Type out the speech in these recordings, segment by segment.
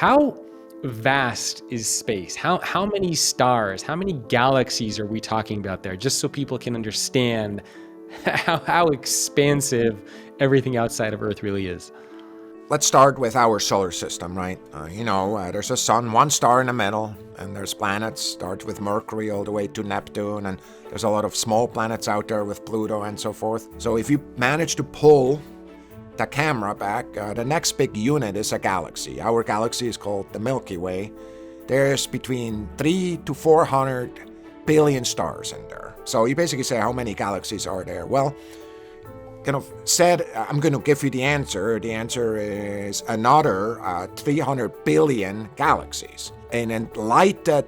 how vast is space? How many stars, how many galaxies are we talking about there? Just so people can understand how expansive everything outside of Earth really is. Let's start with our solar system, right? There's a sun, one star in the middle, and there's planets. Starts with Mercury all the way to Neptune, and there's a lot of small planets out there with Pluto and so forth. So if you manage to pull the camera back, the next big unit is a galaxy. Our galaxy is called the Milky Way. There's between 300 to 400 billion stars in there. So you basically say, how many galaxies are there? Well, I'm going to give you the answer. The answer is another 300 billion galaxies. And in light that,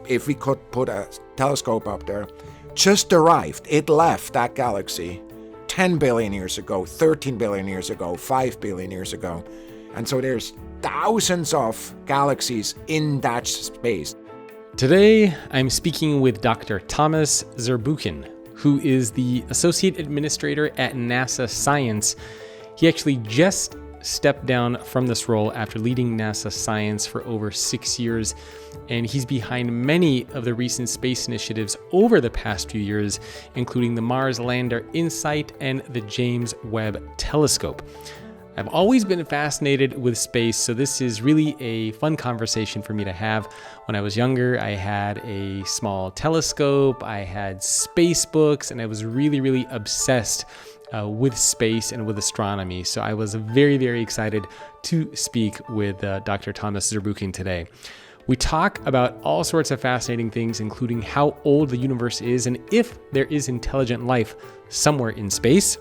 if we could put a telescope up there, just arrived, it left that galaxy 10 billion years ago, 13 billion years ago, 5 billion years ago. And so there's thousands of galaxies in that space. Today, I'm speaking with Dr. Thomas Zurbuchen, who is the Associate Administrator at NASA Science. He actually just stepped down from this role after leading NASA Science for over 6 years, and he's behind many of the recent space initiatives over the past few years, including the Mars Lander InSight and the James Webb Telescope. I've always been fascinated with space, so this is really a fun conversation for me to have. When I was younger, I had a small telescope, I had space books, and I was really, really obsessed with space and with astronomy. So I was very, very excited to speak with Dr. Thomas Zurbuchen today. We talk about all sorts of fascinating things, including how old the universe is and if there is intelligent life somewhere in space,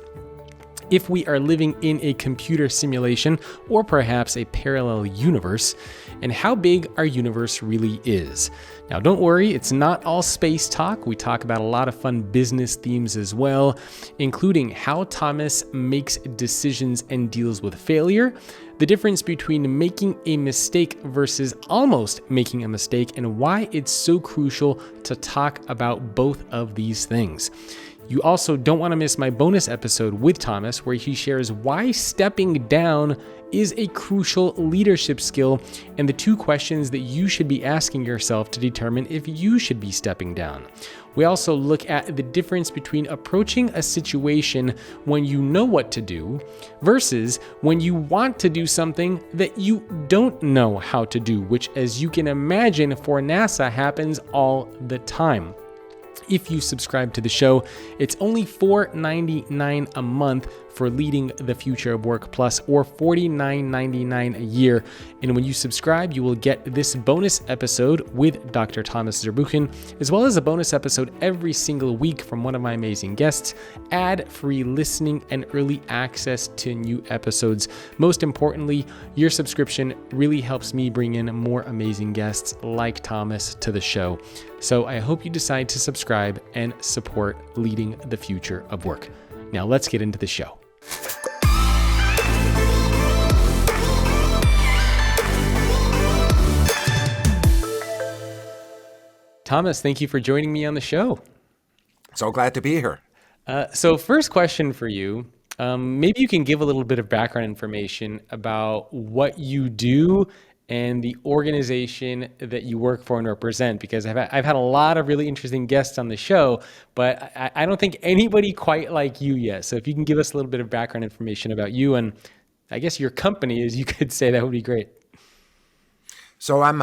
if we are living in a computer simulation or perhaps a parallel universe, and how big our universe really is. Now, don't worry, it's not all space talk. We talk about a lot of fun business themes as well, including how Thomas makes decisions and deals with failure, the difference between making a mistake versus almost making a mistake, and why it's so crucial to talk about both of these things. You also don't want to miss my bonus episode with Thomas, where he shares why stepping down is a crucial leadership skill and the 2 questions that you should be asking yourself to determine if you should be stepping down. We also look at the difference between approaching a situation when you know what to do versus when you want to do something that you don't know how to do, which, as you can imagine, for NASA happens all the time. If you subscribe to the show, it's only $4.99 a month for Leading the Future of Work Plus, or $49.99 a year. And when you subscribe, you will get this bonus episode with Dr. Thomas Zurbuchen, as well as a bonus episode every single week from one of my amazing guests, ad-free listening, and early access to new episodes. Most importantly, your subscription really helps me bring in more amazing guests like Thomas to the show. So I hope you decide to subscribe and support Leading the Future of Work. Now let's get into the show. Thomas, thank you for joining me on the show. So glad to be here. So first question for you, maybe you can give a little bit of background information about what you do and the organization that you work for and represent, because I've had a lot of really interesting guests on the show, but I don't think anybody quite like you yet. So if you can give us a little bit of background information about you and I guess your company, as you could say, that would be great. So I'm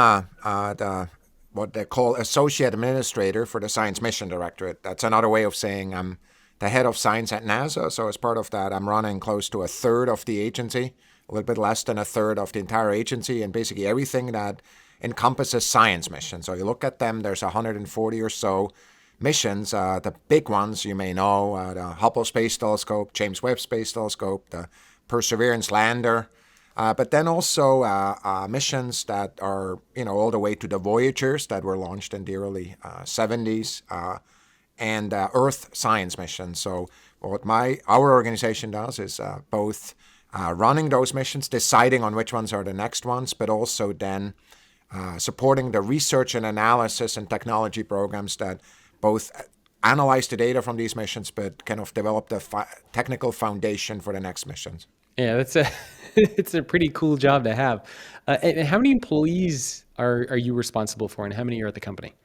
what they call Associate Administrator for the Science Mission Directorate. That's another way of saying I'm the head of science at NASA. So as part of that, I'm running close to a third of the agency, a little bit less than a third of the entire agency, and basically everything that encompasses science missions. So you look at them, there's 140 or so missions. The big ones you may know, the Hubble Space Telescope, James Webb Space Telescope, the Perseverance Lander, but then also missions that are, all the way to the Voyagers that were launched in the early 70s, and Earth science missions. So what our organization does is both running those missions, deciding on which ones are the next ones, but also then supporting the research and analysis and technology programs that both analyze the data from these missions, but kind of develop the technical foundation for the next missions. Yeah, that's a it's a pretty cool job to have. And how many employees are you responsible for, and how many are at the company?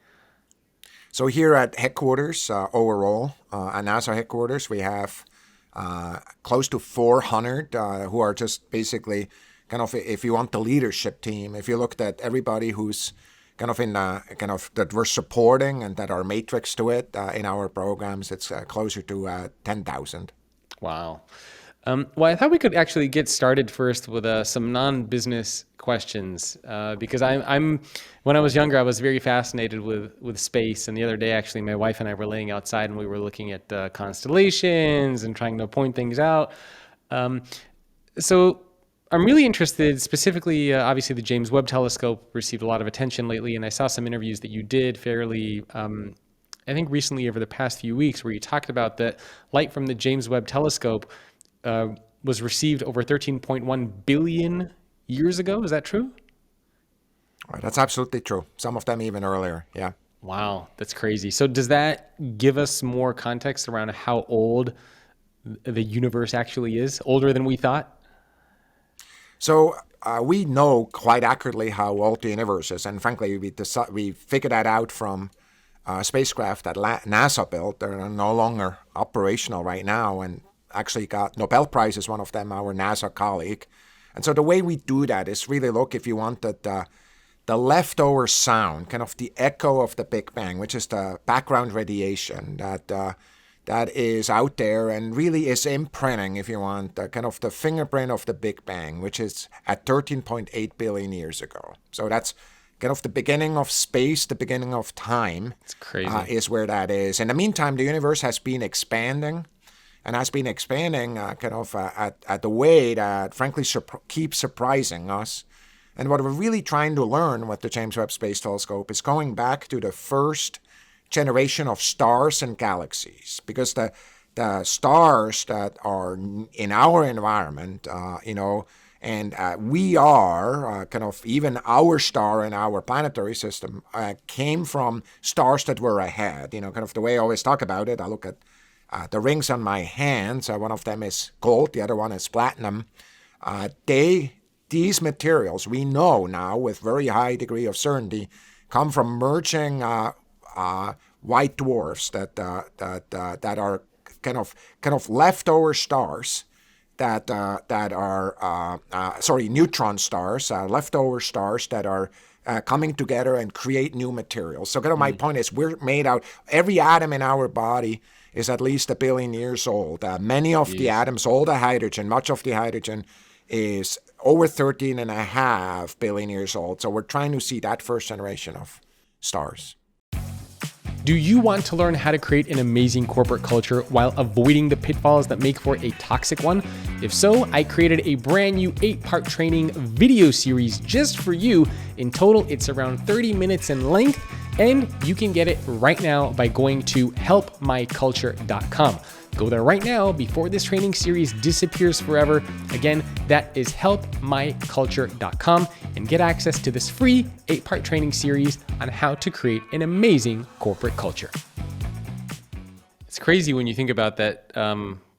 So here at headquarters, overall, at NASA headquarters, we have close to 400 who are just basically kind of, if you want the leadership team, if you looked at everybody who's kind of in kind of that we're supporting and that are matrix to it in our programs, it's closer to 10,000. Wow. Well, I thought we could actually get started first with some non-business questions because I'm when I was younger, I was very fascinated with space. And the other day, actually, my wife and I were laying outside and we were looking at constellations and trying to point things out. Um, so I'm really interested specifically, obviously, the James Webb Telescope received a lot of attention lately, and I saw some interviews that you did fairly. I think recently over the past few weeks, where you talked about that light from the James Webb Telescope uh, was received over 13.1 billion years ago. Is that true? That's absolutely true. Some of them even earlier. Yeah. Wow, that's crazy. So does that give us more context around how old the universe actually is? Older than we thought? So we know quite accurately how old the universe is, and frankly, we figured that out from spacecraft that NASA built. They're no longer operational right now, and actually got Nobel Prize, one of them, our NASA colleague. And so the way we do that is really look, if you want, at the leftover sound, kind of the echo of the Big Bang, which is the background radiation that is out there and really is imprinting, if you want, kind of the fingerprint of the Big Bang, which is at 13.8 billion years ago. So that's kind of the beginning of space, the beginning of time. It's crazy. Is where that is. In the meantime, the universe has been expanding and has been expanding kind of at the way that, frankly, keeps surprising us. And what we're really trying to learn with the James Webb Space Telescope is going back to the first generation of stars and galaxies, because the stars that are in our environment, and we are kind of, even our star in our planetary system came from stars that were ahead. Kind of the way I always talk about it. I look at the rings on my hands. One of them is gold, the other one is platinum. These materials, we know now with very high degree of certainty, come from merging white dwarfs that are kind of leftover stars that are neutron stars, leftover stars that are coming together and create new materials. So kind of my point is, we're made out. Every atom in our body is at least 1 billion years old. Many of the atoms, all the hydrogen, much of the hydrogen is over 13.5 billion years old. So we're trying to see that first generation of stars. Do you want to learn how to create an amazing corporate culture while avoiding the pitfalls that make for a toxic one? If so, I created a brand new 8-part training video series just for you. In total, it's around 30 minutes in length, and you can get it right now by going to helpmyculture.com. Go there right now before this training series disappears forever. Again, that is helpmyculture.com, and get access to this free 8-part training series on how to create an amazing corporate culture. It's crazy when you think about that.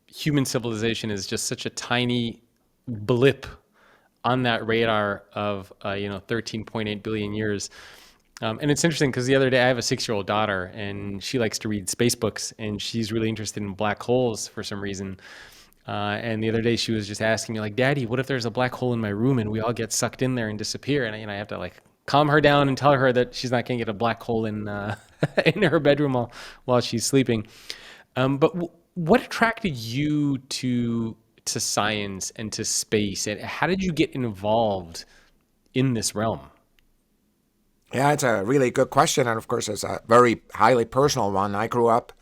Human civilization is just such a tiny blip on that radar of 13.8 billion years. And it's interesting because the other day I have a 6-year-old daughter, and she likes to read space books, and she's really interested in black holes for some reason. And the other day she was just asking me, like, Daddy, what if there's a black hole in my room and we all get sucked in there and disappear? And I have to like calm her down and tell her that she's not going to get a black hole in in her bedroom while she's sleeping. But what attracted you to science and to space, and how did you get involved in this realm? Yeah, it's a really good question, and of course, it's a very highly personal one. I grew up,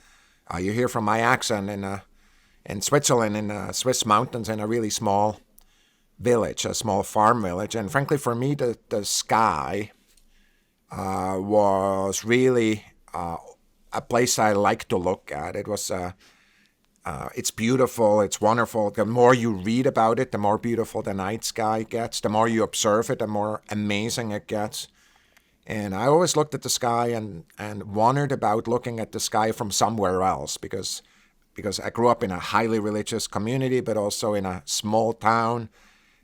you hear from my accent, in Switzerland, in the Swiss mountains, in a really small village, a small farm village. And frankly, for me, the sky was really a place I like to look at. It was it's beautiful, it's wonderful. The more you read about it, the more beautiful the night sky gets. The more you observe it, the more amazing it gets. And I always looked at the sky and wondered about looking at the sky from somewhere else, because because I grew up in a highly religious community, but also in a small town.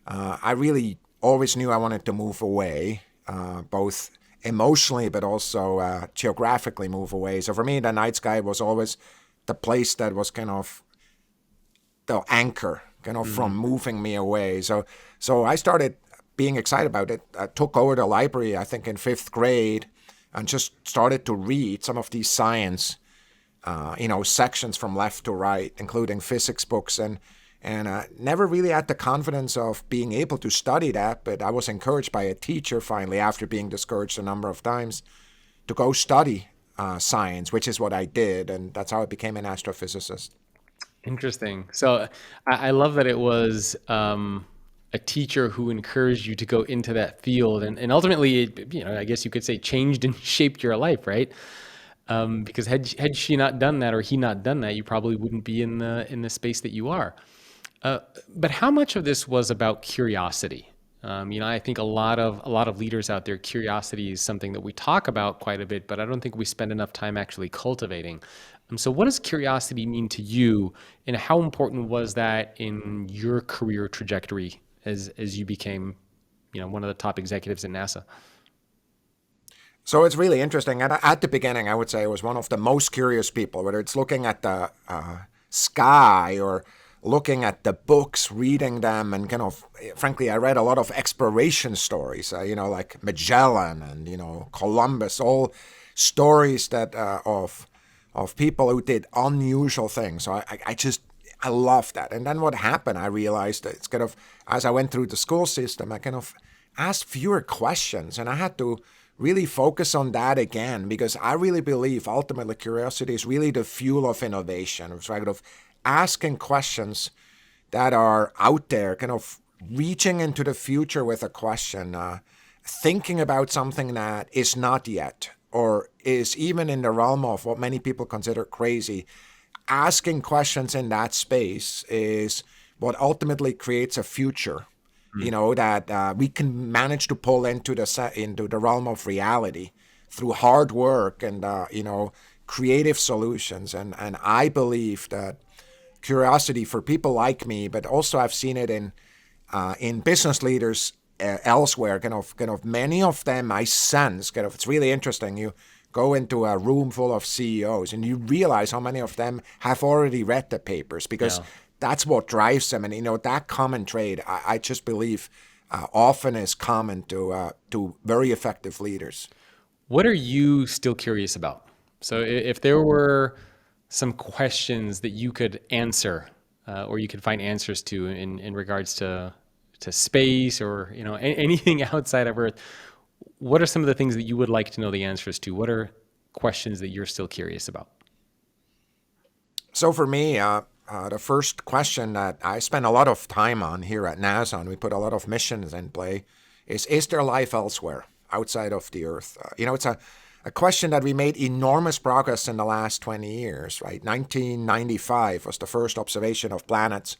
I really always knew I wanted to move away, both emotionally, but also geographically move away. So for me, the night sky was always the place that was kind of the anchor, from moving me away. So I started being excited about it. I took over the library, I think in 5th grade, and just started to read some of these science, sections from left to right, including physics books, and never really had the confidence of being able to study that. But I was encouraged by a teacher finally, after being discouraged a number of times, to go study science, which is what I did, and that's how I became an astrophysicist. Interesting. So I love that it was a teacher who encouraged you to go into that field, and ultimately, I guess you could say changed and shaped your life, right? Because had she not done that, or he not done that, you probably wouldn't be in the space that you are. But how much of this was about curiosity? I think a lot of leaders out there, curiosity is something that we talk about quite a bit, but I don't think we spend enough time actually cultivating. So what does curiosity mean to you, and how important was that in your career trajectory as you became, one of the top executives at NASA? So it's really interesting. At the beginning, I would say I was one of the most curious people, whether it's looking at the sky or looking at the books, reading them, and frankly, I read a lot of exploration stories, like Magellan and, Columbus, all stories that of people who did unusual things. So I love that. And then what happened, I realized that it's as I went through the school system, I asked fewer questions, and I had to really focus on that again, because I really believe ultimately curiosity is really the fuel of innovation. It's asking questions that are out there, reaching into the future with a question, thinking about something that is not yet, or is even in the realm of what many people consider crazy. Asking questions in that space is what ultimately creates a future, that we can manage to pull into the realm of reality through hard work and creative solutions. And I believe that curiosity for people like me, but also I've seen it in business leaders elsewhere. Many of them I sense. It's really interesting. You go into a room full of CEOs and you realize how many of them have already read the papers, because that's what drives them. And that common trait, I just believe, often is common to very effective leaders. What are you still curious about? So if there were some questions that you could answer, or you could find answers to in regards to space, or anything outside of Earth, what are some of the things that you would like to know the answers to? What are questions that you're still curious about? So for me, the first question that I spend a lot of time on here at NASA, and we put a lot of missions in play, is there life elsewhere outside of the Earth? It's a question that we made enormous progress in the last 20 years, right? 1995 was the first observation of planets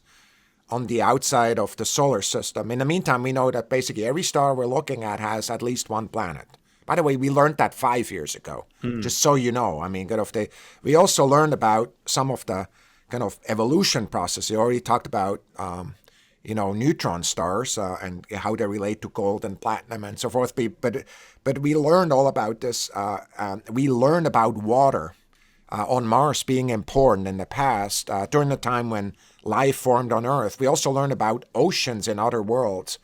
on the outside of the solar system. In the meantime, we know that basically every star we're looking at has at least one planet. By the way, we learned that 5 years ago, just so you know. I mean, we also learned about some of the evolution process. You already talked about, neutron stars and how they relate to gold and platinum and so forth. But we learned all about this. We learned about water on Mars being important in the past, during the time when life formed on Earth. We also learned about oceans in other worlds.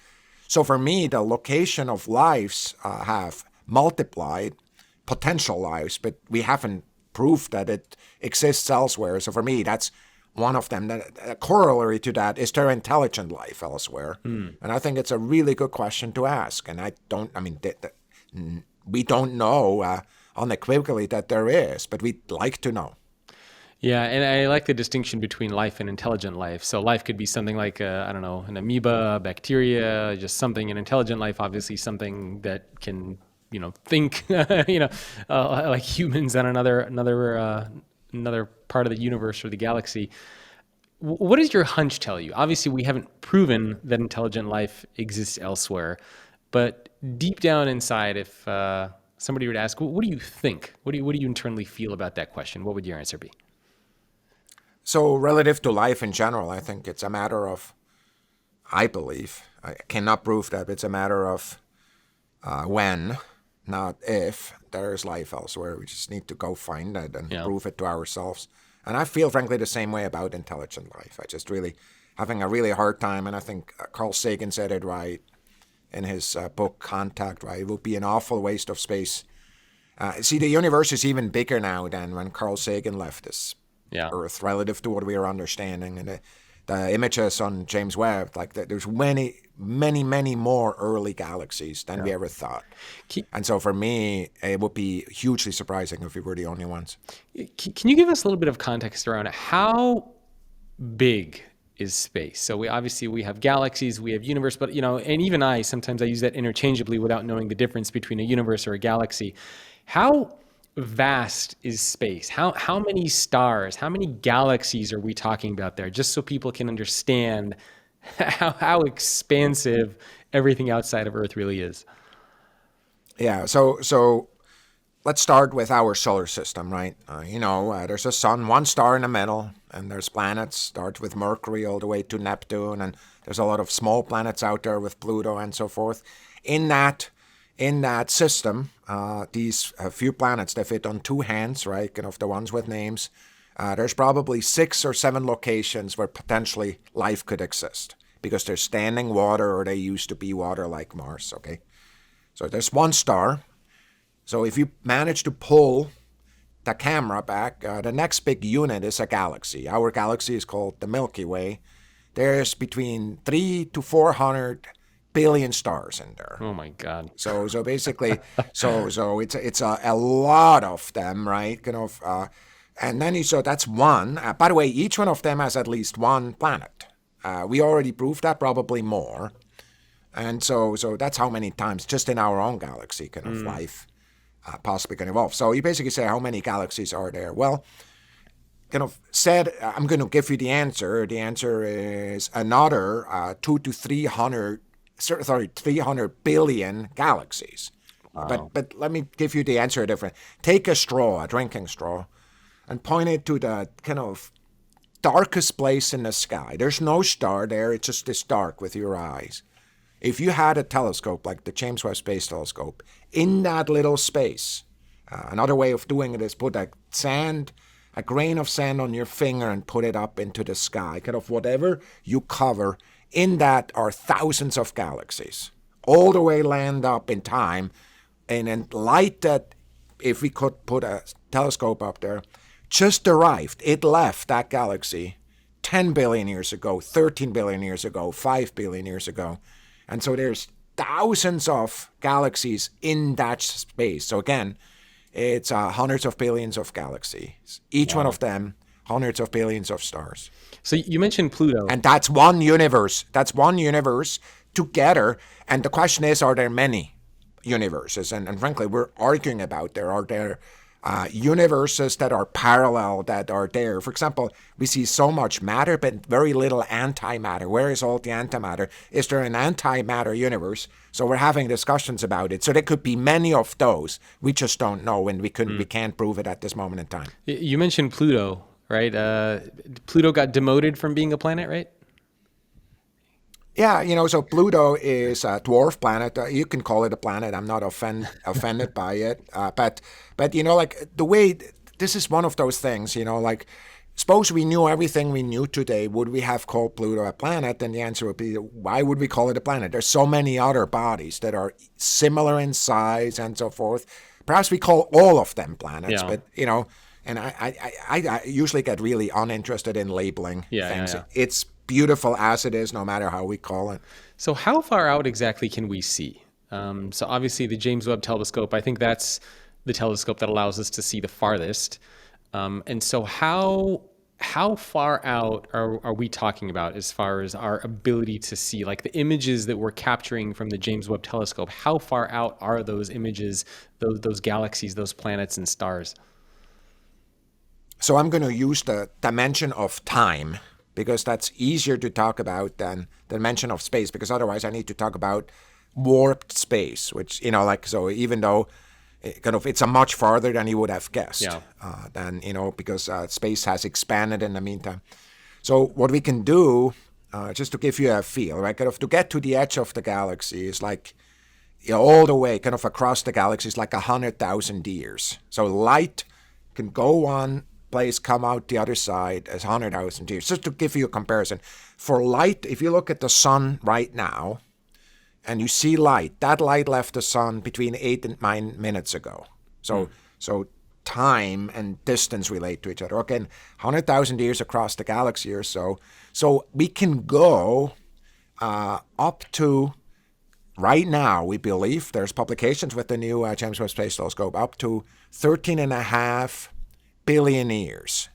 So for me, the location of lives have multiplied, potential lives, but we haven't proved that it exists elsewhere. So for me, that's one of them. A corollary to that is there intelligent life elsewhere? And I think it's a really good question to ask. And we don't know unequivocally that there is, but we'd like to know. Yeah, and I like the distinction between life and intelligent life. So life could be something like, I don't know, an amoeba, bacteria, just something. An intelligent life, obviously something that can, think, like humans on another part of the universe or the galaxy. What does your hunch tell you? Obviously, we haven't proven that intelligent life exists elsewhere, but deep down inside, if somebody were to ask, what do you think? What do you internally feel about that question? What would your answer be? So relative to life in general, I think it's a matter of, I believe, I cannot prove that, it's a matter of when, not if, there's life elsewhere. We just need to go find it and prove it to ourselves. And I feel, frankly, the same way about intelligent life. I just really having a really hard time, and I think Carl Sagan said it right in his book Contact, right? It would be an awful waste of space. See, the universe is even bigger now than when Carl Sagan left this Earth, relative to what we are understanding. And the images on James Webb, like there's many more early galaxies than we ever thought. And so for me, it would be hugely surprising if we were the only ones. Can you give us a little bit of context around it? How big is space? So we have galaxies, we have universe, but and even sometimes I use that interchangeably without knowing the difference between a universe or a galaxy. How vast is space? How many stars, how many galaxies are we talking about there? Just so people can understand how expansive everything outside of Earth really is. Yeah, so let's start with our solar system, right? There's a sun, one star in the middle, and there's planets, start with Mercury all the way to Neptune, and there's a lot of small planets out there with Pluto and so forth. In that system, these few planets, they fit on two hands, right? The ones with names. There's probably 6 or 7 locations where potentially life could exist because there's standing water or they used to be water like Mars, okay? So there's one star. So if you manage to pull the camera back, the next big unit is a galaxy. Our galaxy is called the Milky Way. There's between 300 to 400 billion stars in there. Oh my God! So basically, so it's a lot of them, right? And then so that's one. By the way, each one of them has at least one planet. We already proved that, probably more. And so that's how many times just in our own galaxy life possibly can evolve. So you basically say, how many galaxies are there? Well, I'm going to give you the answer. The answer is another 300 billion galaxies. Wow. But let me give you the answer different. Take a straw, a drinking straw, and point it to the darkest place in the sky. There's no star there. It's just this dark with your eyes. If you had a telescope like the James Webb Space Telescope in that little space, another way of doing it is put a grain of sand on your finger and put it up into the sky. Whatever you cover, in that are thousands of galaxies, all the way land up in time, and light that, if we could put a telescope up there, just arrived. It left that galaxy 10 billion years ago, 13 billion years ago, 5 billion years ago. And so there's thousands of galaxies in that space. So again, it's hundreds of billions of galaxies. Each one of them, hundreds of billions of stars. So you mentioned Pluto. And that's one universe. That's one universe together. And the question is, are there many universes? And frankly, we're arguing about are there universes that are parallel, that are there. For example, we see so much matter, but very little antimatter. Where is all the antimatter? Is there an antimatter universe? So we're having discussions about it. So there could be many of those. We just don't know, and we can't prove it at this moment in time. You mentioned Pluto, right? Pluto got demoted from being a planet, right? Yeah, so Pluto is a dwarf planet. You can call it a planet. I'm not offended by it. But the way, this is one of those things, suppose we knew everything we knew today, would we have called Pluto a planet? And the answer would be, why would we call it a planet? There's so many other bodies that are similar in size and so forth. Perhaps we call all of them planets, but, and I usually get really uninterested in labeling things. Yeah. It's beautiful as it is, no matter how we call it. So how far out exactly can we see? So obviously the James Webb Telescope, I think that's the telescope that allows us to see the farthest. And so how far out are we talking about as far as our ability to see, like the images that we're capturing from the James Webb Telescope? How far out are those images, those galaxies, those planets and stars? So I'm going to use the dimension of time, because that's easier to talk about than the dimension of space, because otherwise I need to talk about warped space, which, so even though it's a much farther than you would have guessed. Yeah. Because space has expanded in the meantime. So what we can do, just to give you a feel, right? Kind of to get to the edge of the galaxy is like, all the way kind of across the galaxy is like 100,000 years. So light can go one place, come out the other side as 100,000 years. Just to give you a comparison, for light, if you look at the sun right now, and you see light, that light left the sun between 8 and 9 minutes ago. So time and distance relate to each other. Okay, 100,000 years across the galaxy or so. So we can go up to, right now, we believe, there's publications with the new James Webb Space Telescope, up to 13.5 billion years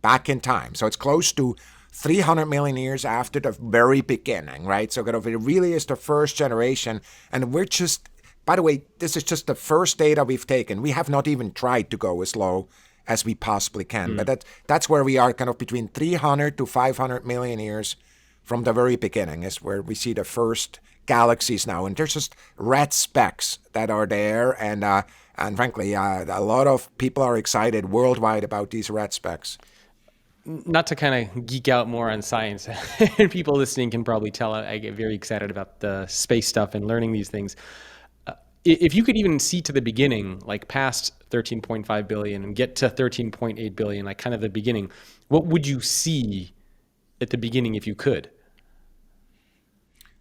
back in time. So it's close to 300 million years after the very beginning, right? So kind of, it really is the first generation. And we're just, by the way, this is just the first data we've taken. We have not even tried to go as low as we possibly can. But that's where we are, kind of between 300 to 500 million years from the very beginning is where we see the first galaxies now. And there's just red specks that are there. And frankly, a lot of people are excited worldwide about these red specks. Not to kind of geek out more on science, and people listening can probably tell I get very excited about the space stuff and learning these things. If you could even see to the beginning, like past 13.5 billion and get to 13.8 billion, like kind of the beginning, what would you see at the beginning if you could?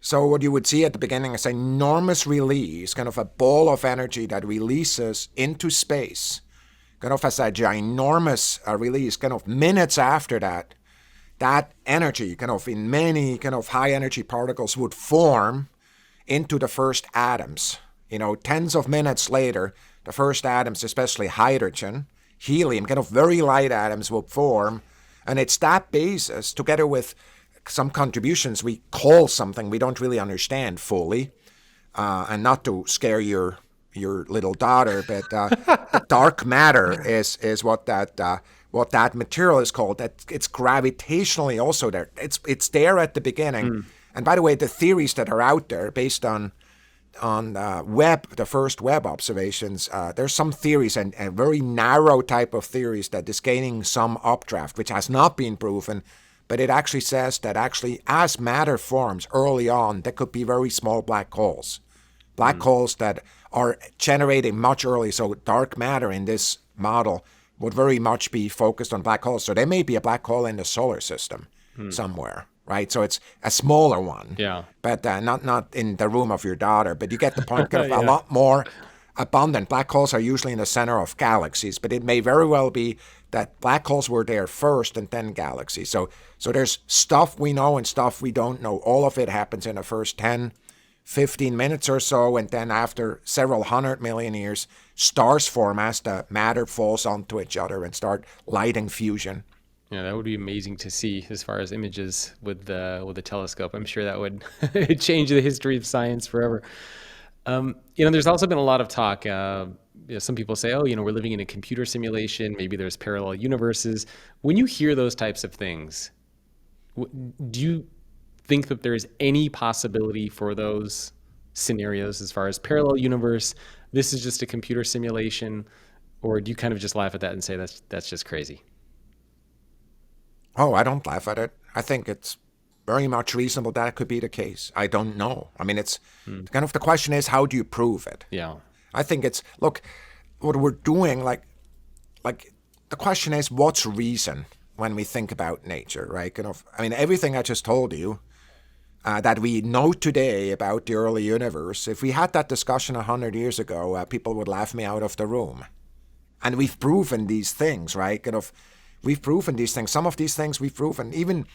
So what you would see at the beginning is an enormous release, kind of a ball of energy that releases into space, kind of as a ginormous release, kind of minutes after that, that energy, kind of in many kind of high energy particles would form into the first atoms. Tens of minutes later, the first atoms, especially hydrogen, helium, kind of very light atoms will form. And it's that basis, together with some contributions we call something we don't really understand fully, and not to scare your little daughter, but the dark matter is what that material is called. That it's gravitationally also there. It's there at the beginning. And by the way, the theories that are out there based on Webb, the first Webb observations, there's some theories and a very narrow type of theories that is gaining some updraft, which has not been proven. But it actually says that actually as matter forms early on, there could be very small black holes. Black holes that are generating much early. So dark matter in this model would very much be focused on black holes. So there may be a black hole in the solar system somewhere, right? So it's a smaller one. Yeah. But not in the room of your daughter. But you get the point. Kind of a lot more abundant. Black holes are usually in the center of galaxies, but it may very well be that black holes were there first and then galaxies. So there's stuff we know and stuff we don't know. All of it happens in the first 10, 15 minutes or so, and then after several 100 million years, stars form as the matter falls onto each other and start lighting fusion. Yeah, that would be amazing to see as far as images with the telescope. I'm sure that would change the history of science forever. There's also been a lot of talk. Some people say, we're living in a computer simulation. Maybe there's parallel universes. When you hear those types of things, do you think that there's any possibility for those scenarios as far as parallel universe? This is just a computer simulation, or do you kind of just laugh at that and say that's just crazy? Oh, I don't laugh at it. I think it's very much reasonable that could be the case. I don't know. I mean, it's kind of the question is, how do you prove it? Yeah. I think it's, look, what we're doing, like the question is, what's reason when we think about nature, right? Everything I just told you that we know today about the early universe, if we had that discussion 100 years ago, people would laugh me out of the room. And we've proven these things, right? We've proven these things. Some of these things we've proven. Even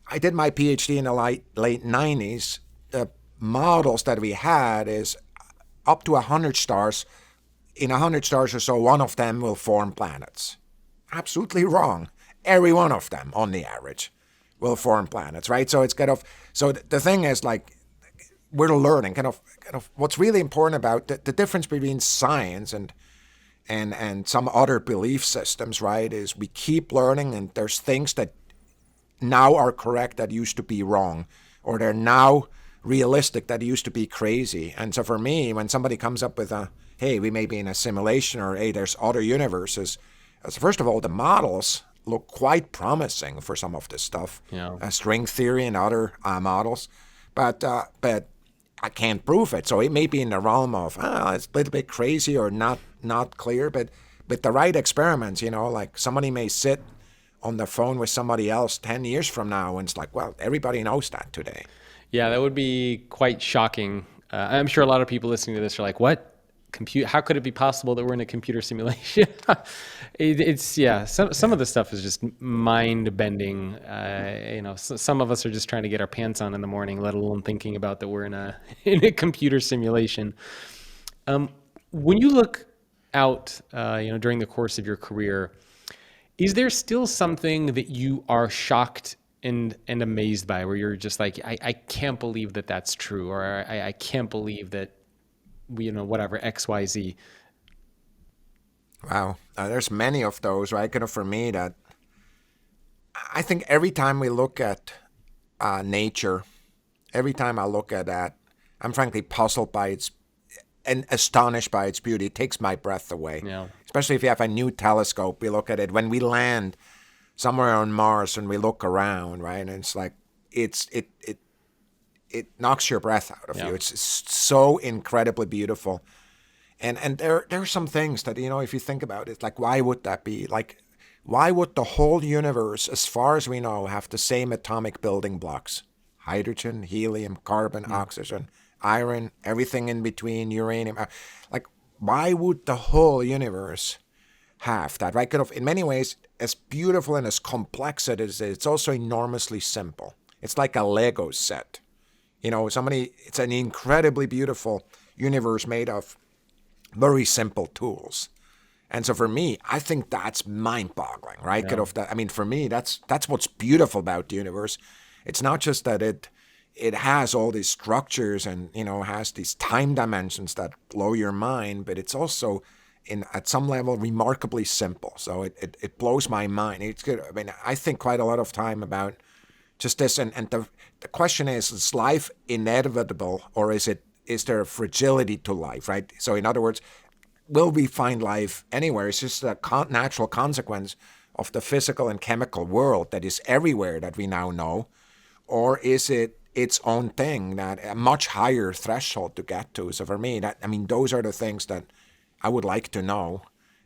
I did my PhD in the late 90s. The models that we had is up to 100 stars. In 100 stars or so, one of them will form planets. Absolutely wrong. Every one of them, on the average, will form planets, right? So it's so the thing is, like, we're learning kind of what's really important about the difference between science and some other belief systems, right, is we keep learning, and there's things that now are correct that used to be wrong, or they're now realistic that it used to be crazy. And so for me, when somebody comes up with hey, we may be in a simulation, or hey, there's other universes, first of all, the models look quite promising for some of this stuff. String theory and other models. But I can't prove it. So it may be in the realm of, it's a little bit crazy or not clear, but with the right experiments, like somebody may sit on the phone with somebody else 10 years from now, and it's like, well, everybody knows that today. Yeah, that would be quite shocking. I'm sure a lot of people listening to this are like, what? How could it be possible that we're in a computer simulation? Some of the stuff is just mind-bending. Some of us are just trying to get our pants on in the morning, let alone thinking about that we're in a computer simulation. When you look out, during the course of your career, is there still something that you are shocked and amazed by, where you're just like, I can't believe that that's true, or I can't believe that, whatever, XYZ? Wow. There's many of those, right? For me, that I think every time we look at nature, every time I look at that, I'm frankly puzzled by its and astonished by its beauty. It takes my breath away. Yeah. Especially if you have a new telescope, we look at it. When we land somewhere on Mars and we look around, right? And it's like, it knocks your breath out of you. It's so incredibly beautiful. And there are some things that, if you think about it, like, why would that be? Like, why would the whole universe, as far as we know, have the same atomic building blocks? Hydrogen, helium, carbon, oxygen, iron, everything in between, uranium. Like, why would the whole universe have that, right? In many ways, as beautiful and as complex as it is, it's also enormously simple. It's like a Lego set. It's an incredibly beautiful universe made of very simple tools. And so for me, I think that's mind-boggling, right? Yeah. For me, that's what's beautiful about the universe. It's not just that it has all these structures and, has these time dimensions that blow your mind, but it's also, at some level, remarkably simple. So it blows my mind. It's good. I think quite a lot of time about just this, and the question is life inevitable, or is there a fragility to life, right? So in other words, will we find life anywhere? It's just a natural consequence of the physical and chemical world that is everywhere that we now know, or is it its own thing, that a much higher threshold to get to? So for me, those are the things that I would like to know,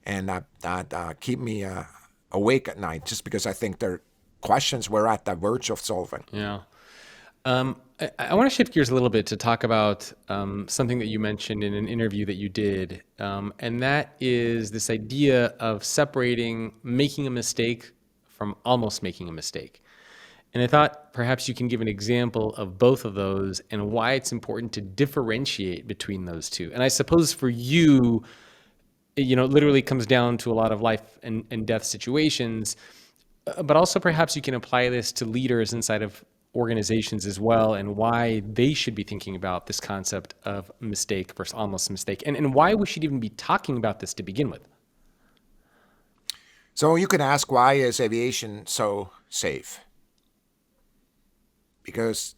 and that keep me awake at night, just because I think they're questions we're at the verge of solving. Yeah. I want to shift gears a little bit to talk about something that you mentioned in an interview that you did, and that is this idea of separating making a mistake from almost making a mistake. And I thought perhaps you can give an example of both of those and why it's important to differentiate between those two. And I suppose for you, it literally comes down to a lot of life and death situations, but also perhaps you can apply this to leaders inside of organizations as well, and why they should be thinking about this concept of mistake versus almost mistake, and why we should even be talking about this to begin with. So you could ask, why is aviation so safe? Because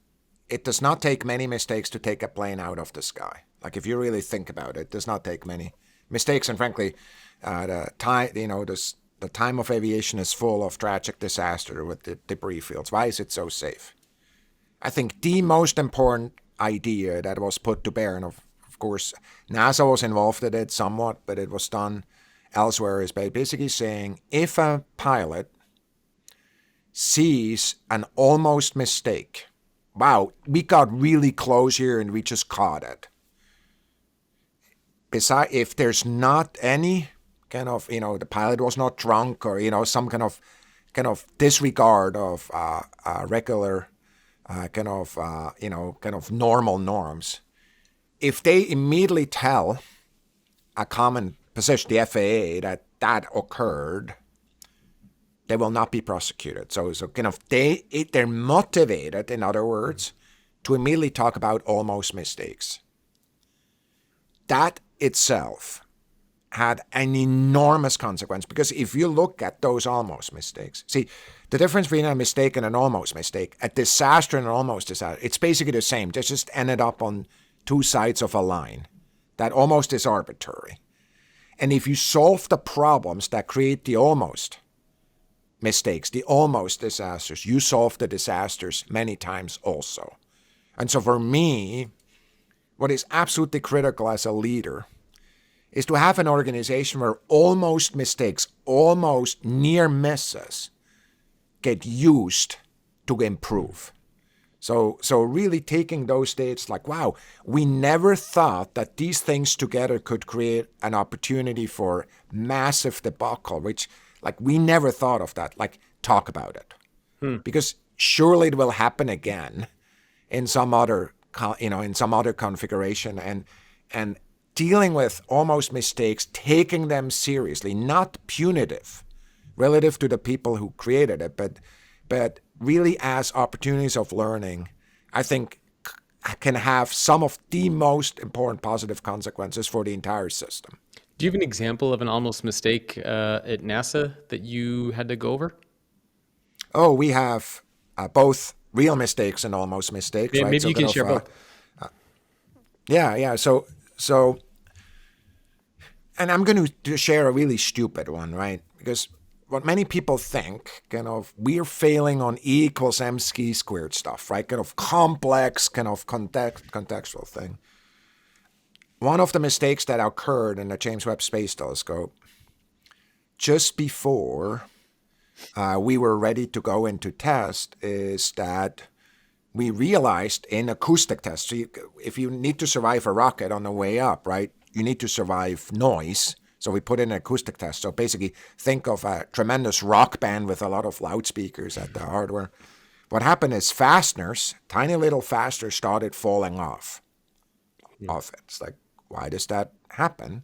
it does not take many mistakes to take a plane out of the sky. Like, if you really think about it, it does not take many mistakes. And frankly, the time of aviation is full of tragic disaster with the debris fields. Why is it so safe? I think the most important idea that was put to bear, and of course NASA was involved in it somewhat, but it was done elsewhere, is basically saying, if a pilot sees an almost mistake, wow, we got really close here and we just caught it. Besides, if there's not any kind of, the pilot was not drunk, or, some kind of disregard of regular kind of normal norms, if they immediately tell a common position, the FAA, that occurred, they will not be prosecuted. So they're motivated, in other words, to immediately talk about almost mistakes. That itself had an enormous consequence, because if you look at those almost mistakes, see, the difference between a mistake and an almost mistake, a disaster and an almost disaster, it's basically the same. They just ended up on two sides of a line. That almost is arbitrary. And if you solve the problems that create the almost mistakes, the almost disasters, you solve the disasters many times also. And so for me, what is absolutely critical as a leader is to have an organization where almost mistakes, almost near misses, get used to improve. So really taking those states like, wow, we never thought that these things together could create an opportunity for massive debacle, which, like, we never thought of that. Like, talk about it. Because surely it will happen again in some other, in some other configuration. And dealing with almost mistakes, taking them seriously, not punitive relative to the people who created it, but really as opportunities of learning, I think can have some of the most important positive consequences for the entire system. Do you have an example of an almost mistake at NASA that you had to go over? Oh, we have both real mistakes and almost mistakes. Yeah, right? maybe you can share both. Yeah. So, and I'm going to share a really stupid one, right? Because what many people think, we're failing on E equals mc squared stuff, right? Complex, contextual thing. One of the mistakes that occurred in the James Webb Space Telescope just before we were ready to go into test is that we realized in acoustic tests, so if you need to survive a rocket on the way up, right, you need to survive noise. So we put in an acoustic test. So basically, think of a tremendous rock band with a lot of loudspeakers at the hardware. What happened is fasteners, tiny little fasteners, started falling off of it. It's like, why does that happen?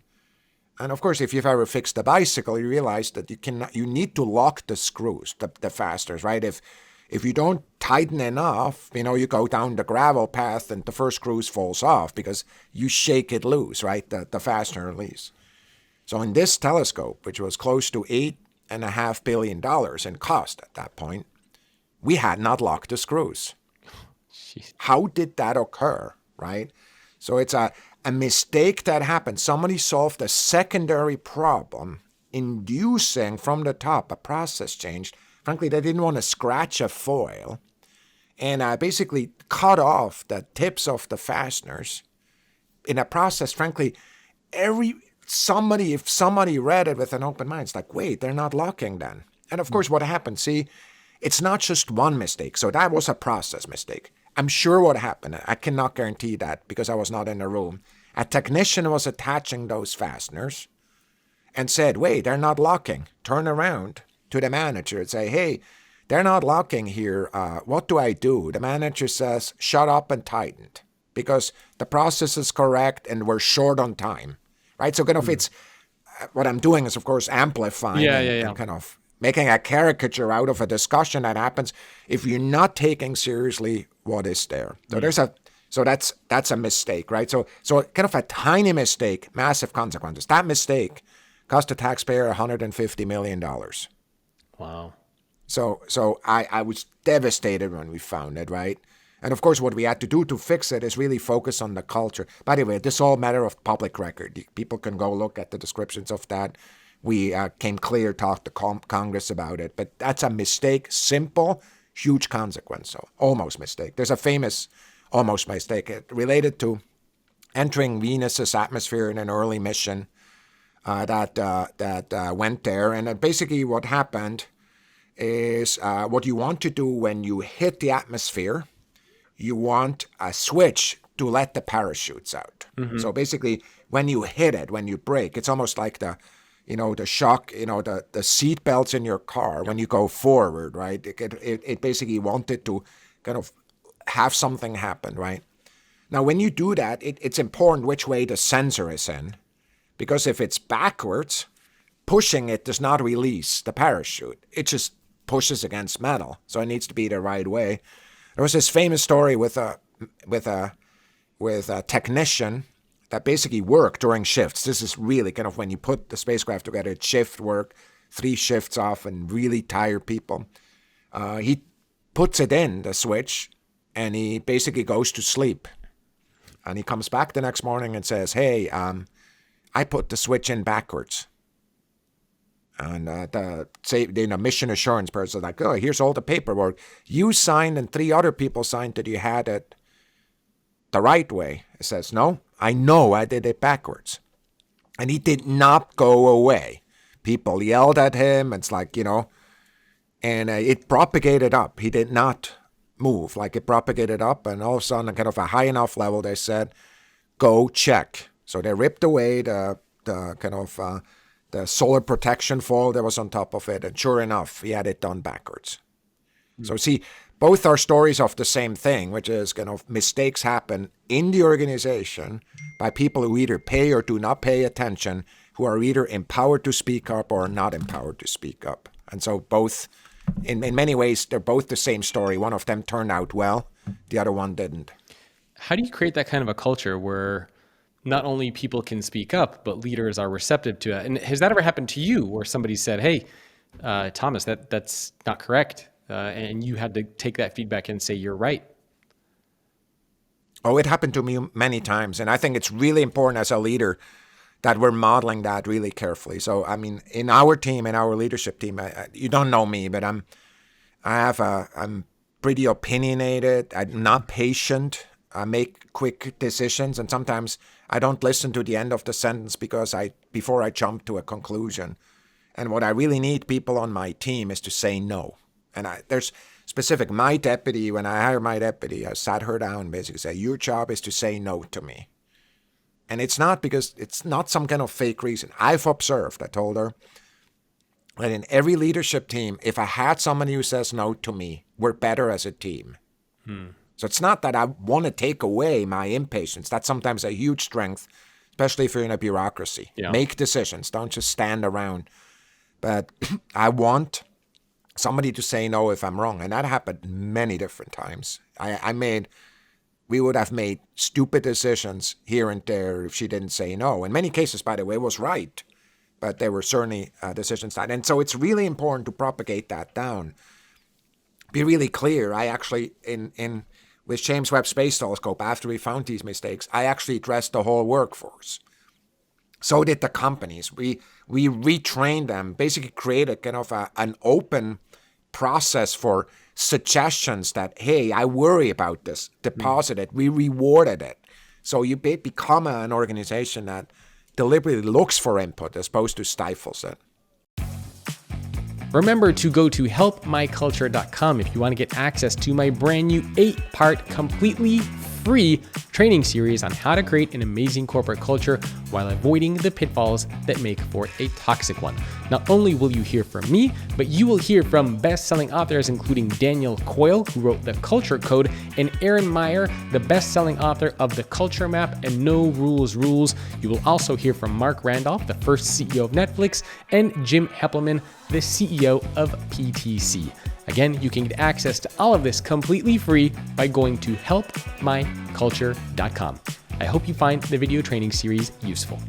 And of course, if you've ever fixed a bicycle, you realize that you need to lock the screws, the fasteners, right? If you don't tighten enough, you go down the gravel path and the first screw falls off because you shake it loose, right? The fastener release. So in this telescope, which was close to $8.5 billion in cost at that point, we had not locked the screws. Jeez. How did that occur, right? So it's a mistake that happened. Somebody solved a secondary problem, inducing from the top a process change. Frankly, they didn't want to scratch a foil and basically cut off the tips of the fasteners in a process, frankly, if somebody read it with an open mind, it's like, wait, they're not locking then. And of course, what happened, see, it's not just one mistake. So that was a process mistake. I'm sure what happened, I cannot guarantee that because I was not in the room. A technician was attaching those fasteners and said, wait, they're not locking. Turn around to the manager and say, hey, they're not locking here. What do I do? The manager says, shut up and tighten it because the process is correct and we're short on time. Right, so it's what I'm doing is, of course, amplifying and kind of making a caricature out of a discussion that happens if you're not taking seriously what is there. So that's a mistake, right? So kind of a tiny mistake, massive consequences. That mistake cost the taxpayer $150 million. Wow. So I was devastated when we found it, right? And of course, what we had to do to fix it is really focus on the culture. By the way, this is all matter of public record. People can go look at the descriptions of that. We came clear, talked to Congress about it. But that's a mistake, simple, huge consequence. So almost mistake. There's a famous almost mistake related to entering Venus's atmosphere in an early mission that went there. And basically what happened is what you want to do when you hit the atmosphere, you want a switch to let the parachutes out. Mm-hmm. So basically, when you hit it, when you brake, it's almost like the shock, the seat belts in your car when you go forward, right? It basically wanted to kind of have something happen, right? Now, when you do that, it's important which way the sensor is in, because if it's backwards, pushing it does not release the parachute. It just pushes against metal, so it needs to be the right way. There was this famous story with a technician that basically work during shifts. This is really kind of when you put the spacecraft together, it's shift work, 3 shifts off, and really tired people. He puts it in, the switch, and he basically goes to sleep. And he comes back the next morning and says, hey, I put the switch in backwards. And the mission assurance person is like, oh, here's all the paperwork. You signed and 3 other people signed that you had it the right way. He says, no, I know I did it backwards. And he did not go away. People yelled at him. It's like, and it propagated up. He did not move. Like it propagated up, and all of a sudden, kind of a high enough level, they said, go check. So they ripped away the solar protection foil that was on top of it, and sure enough, he had it done backwards. So see, both are stories of the same thing, which is kind of mistakes happen in the organization by people who either pay or do not pay attention, who are either empowered to speak up or not empowered to speak up. And so both, in many ways, they're both the same story. One of them turned out well, the other one didn't. How do you create that kind of a culture where not only people can speak up, but leaders are receptive to it? And has that ever happened to you where somebody said, hey, Thomas, that's not correct, and you had to take that feedback and say, you're right? Oh, it happened to me many times. And I think it's really important as a leader that we're modeling that really carefully. So, I mean, in our team, in our leadership team, you don't know me, but I'm pretty opinionated. I'm not patient. I make quick decisions, and sometimes I don't listen to the end of the sentence before I jump to a conclusion. And what I really need people on my team is to say no. And there's specific, my deputy, when I hire my deputy, I sat her down and basically said, your job is to say no to me. And it's not some kind of fake reason. I've observed, I told her, that in every leadership team, if I had somebody who says no to me, we're better as a team. So it's not that I want to take away my impatience. That's sometimes a huge strength, especially if you're in a bureaucracy. Yeah. Make decisions. Don't just stand around. But I want somebody to say no if I'm wrong. And that happened many different times. We would have made stupid decisions here and there if she didn't say no. In many cases, by the way, was right. But there were certainly decisions that. And so it's really important to propagate that down. Be really clear. I actually, with James Webb Space Telescope, after we found these mistakes, I actually addressed the whole workforce. So did the companies. We retrained them, basically created kind of an open process for suggestions that, hey, I worry about this, deposit it. We rewarded it. So you become an organization that deliberately looks for input as opposed to stifles it. Remember to go to helpmyculture.com if you want to get access to my brand new 8-part completely free training series on how to create an amazing corporate culture while avoiding the pitfalls that make for a toxic one. Not only will you hear from me, but you will hear from best-selling authors including Daniel Coyle, who wrote The Culture Code, and Aaron Meyer, the best-selling author of The Culture Map and No Rules Rules. You will also hear from Mark Randolph, the first CEO of Netflix, and Jim Heppelman, the CEO of PTC. Again, you can get access to all of this completely free by going to helpmyculture.com. I hope you find the video training series useful.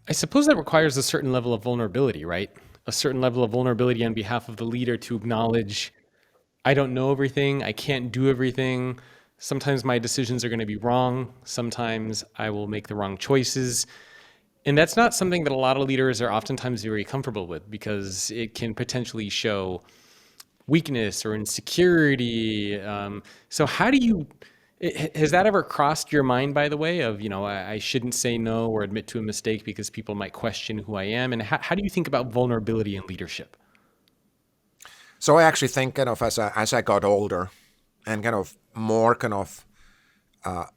I suppose that requires a certain level of vulnerability, right? A certain level of vulnerability on behalf of the leader to acknowledge, I don't know everything, I can't do everything. Sometimes my decisions are going to be wrong. Sometimes I will make the wrong choices. And that's not something that a lot of leaders are oftentimes very comfortable with because it can potentially show weakness or insecurity. So how do you, has that ever crossed your mind, by the way, of, I shouldn't say no or admit to a mistake because people might question who I am? And how do you think about vulnerability in leadership? So I actually think kind of as I got older and kind of more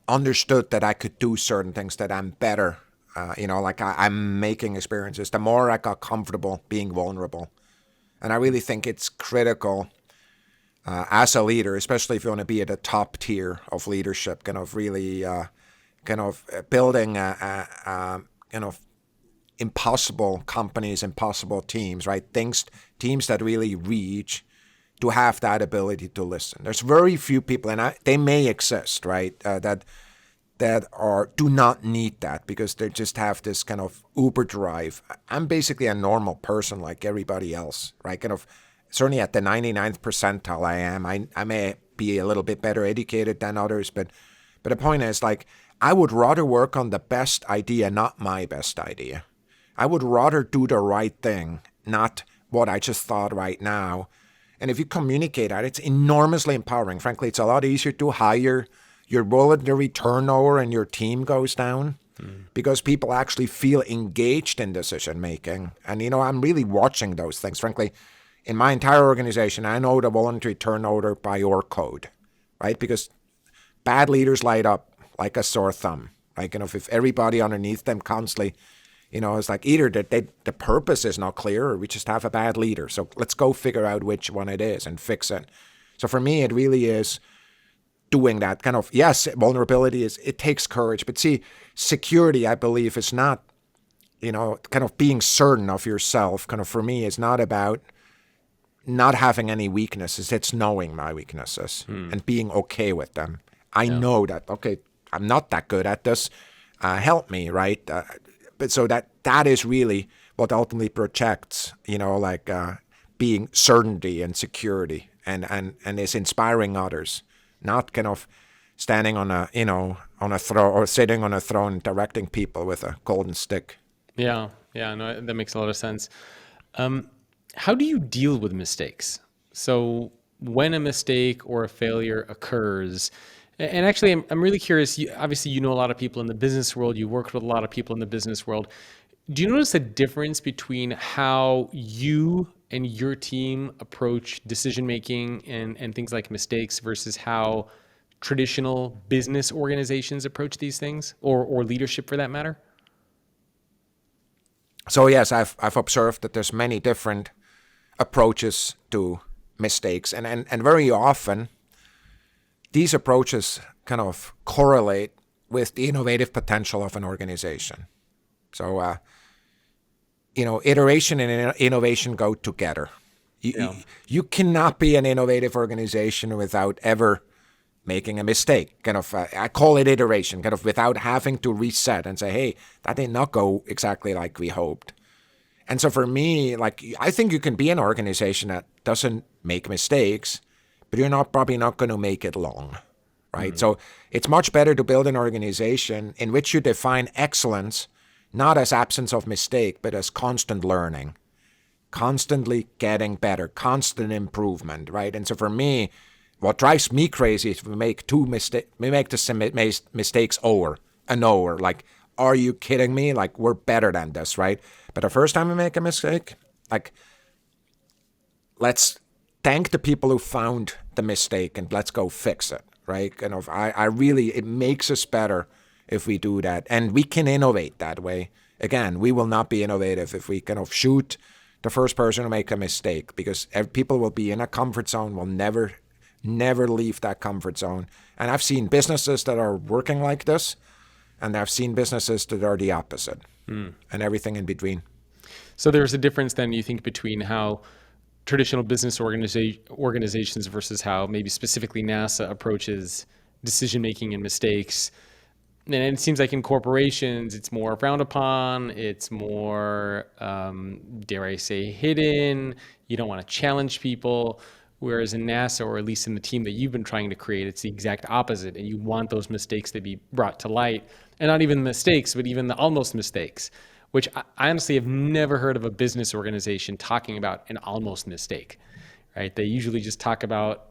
understood that I could do certain things, that I'm better. I'm making experiences, the more I got comfortable being vulnerable. And I really think it's critical as a leader, especially if you want to be at the top tier of leadership, kind of really building impossible companies, impossible teams, right? Teams that really reach, to have that ability to listen. There's very few people, and they may exist, right, that that do not need that because they just have this kind of uber drive. I'm basically a normal person like everybody else, right? Kind of certainly at the 99th percentile I am. I may be a little bit better educated than others, but the point is, like, I would rather work on the best idea, not my best idea. I would rather do the right thing, not what I just thought right now. And if you communicate that, it's enormously empowering. Frankly, it's a lot easier to hire. Your voluntary turnover and your team goes down because people actually feel engaged in decision making. And, I'm really watching those things. Frankly, in my entire organization, I know the voluntary turnover by your code, right? Because bad leaders light up like a sore thumb. Like, if everybody underneath them constantly, it's like either that the purpose is not clear or we just have a bad leader. So let's go figure out which one it is and fix it. So for me, it really is doing that kind of, yes, vulnerability it takes courage. But see, security, I believe, is not, kind of being certain of yourself. Kind of for me, is not about not having any weaknesses. It's knowing my weaknesses and being okay with them. I know that, okay, I'm not that good at this. Help me, right? But so that is really what ultimately projects, being certainty and security and is inspiring others, not kind of standing on a throne or sitting on a throne directing people with a golden stick. Yeah, no, that makes a lot of sense. How do you deal with mistakes? So when a mistake or a failure occurs, and actually, I'm really curious. Obviously, you know a lot of people in the business world. You work with a lot of people in the business world. Do you notice a difference between how you and your team approach decision making and things like mistakes versus how traditional business organizations approach these things, or leadership for that matter? So yes, I've observed that there's many different approaches to mistakes, and very often these approaches kind of correlate with the innovative potential of an organization. So, iteration and innovation go together. You cannot be an innovative organization without ever making a mistake. Kind of, I call it iteration, kind of without having to reset and say, hey, that did not go exactly like we hoped. And so for me, like, I think you can be an organization that doesn't make mistakes, but you're probably not going to make it long, right? Mm-hmm. So it's much better to build an organization in which you define excellence not as absence of mistake, but as constant learning, constantly getting better, constant improvement, right? And so for me, what drives me crazy is we make the same mistakes over and over. Like, are you kidding me? Like, we're better than this, right? But the first time we make a mistake, like, let's thank the people who found the mistake and let's go fix it, right? Kind of, I really, it makes us better if we do that. And we can innovate that way. Again, we will not be innovative if we kind of shoot the first person to make a mistake, because people will be in a comfort zone, will never leave that comfort zone. And I've seen businesses that are working like this, and I've seen businesses that are the opposite, and everything in between. So there's a difference then, you think, between how traditional business organizations versus how maybe specifically NASA approaches decision-making and mistakes. And it seems like in corporations, it's more frowned upon. It's more, dare I say, hidden. You don't want to challenge people. Whereas in NASA, or at least in the team that you've been trying to create, it's the exact opposite. And you want those mistakes to be brought to light. And not even mistakes, but even the almost mistakes, which I honestly have never heard of a business organization talking about an almost mistake, right? They usually just talk about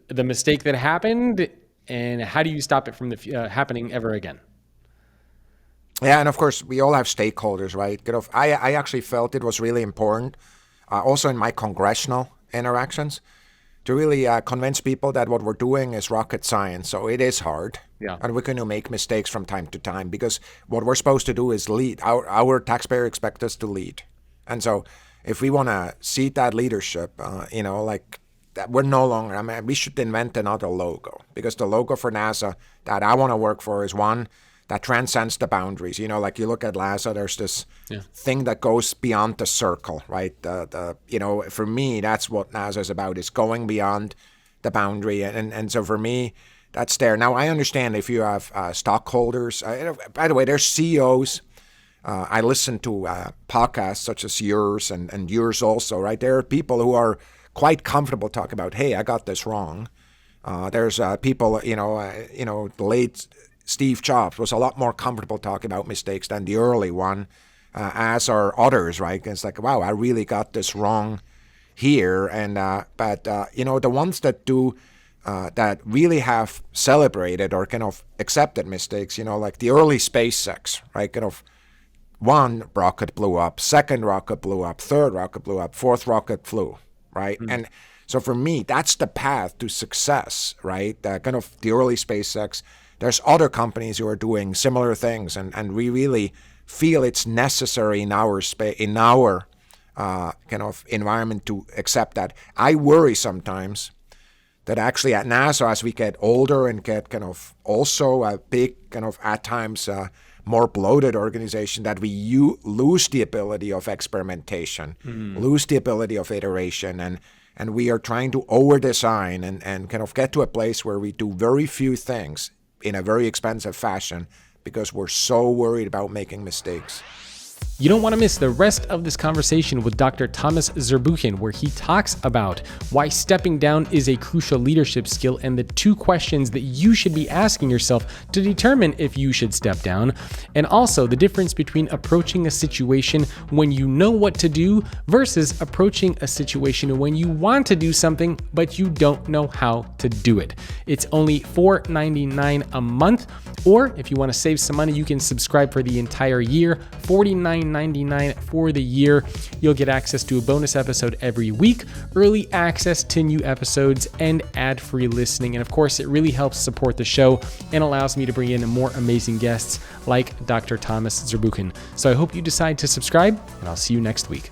the mistake that happened and how do you stop it from happening ever again? Yeah, and of course, we all have stakeholders, right? I actually felt it was really important, also in my congressional interactions, to really convince people that what we're doing is rocket science. So it is hard. Yeah. And we're going to make mistakes from time to time, because what we're supposed to do is lead. Our taxpayer expect us to lead. And so if we want to see that leadership, that we're no longer, we should invent another logo, because the logo for NASA that I want to work for is one that transcends the boundaries. Like you look at NASA, there's this thing that goes beyond the circle, right? For me, that's what NASA is about, is going beyond the boundary. And so for me, that's there. Now, I understand if you have stockholders. By the way, there's CEOs. I listen to podcasts such as yours and yours also, right? There are people who are quite comfortable talking about, hey, I got this wrong. There's people, the late Steve Jobs was a lot more comfortable talking about mistakes than the early one, as are others, right? It's like, wow, I really got this wrong here. And but the ones that do that really have celebrated or kind of accepted mistakes, like the early SpaceX, right? Kind of one rocket blew up, second rocket blew up, third rocket blew up, fourth rocket flew, right? Mm-hmm. And so for me, that's the path to success, right? Kind of the early SpaceX. There's other companies who are doing similar things, and we really feel it's necessary in our kind of environment to accept that. I worry sometimes that actually at NASA, as we get older and get kind of also a big kind of at times more bloated organization, that we lose the ability of experimentation, lose the ability of iteration, and we are trying to over-design and kind of get to a place where we do very few things in a very expensive fashion because we're so worried about making mistakes. You don't want to miss the rest of this conversation with Dr. Thomas Zurbuchen, where he talks about why stepping down is a crucial leadership skill and the 2 questions that you should be asking yourself to determine if you should step down, and also the difference between approaching a situation when you know what to do versus approaching a situation when you want to do something but you don't know how to do it. It's only $4.99 a month, or if you want to save some money, you can subscribe for the entire year, $49.99 for the year. You'll get access to a bonus episode every week, early access to new episodes, and ad-free listening. And of course, it really helps support the show and allows me to bring in more amazing guests like Dr. Thomas Zurbuchen. So I hope you decide to subscribe, and I'll see you next week.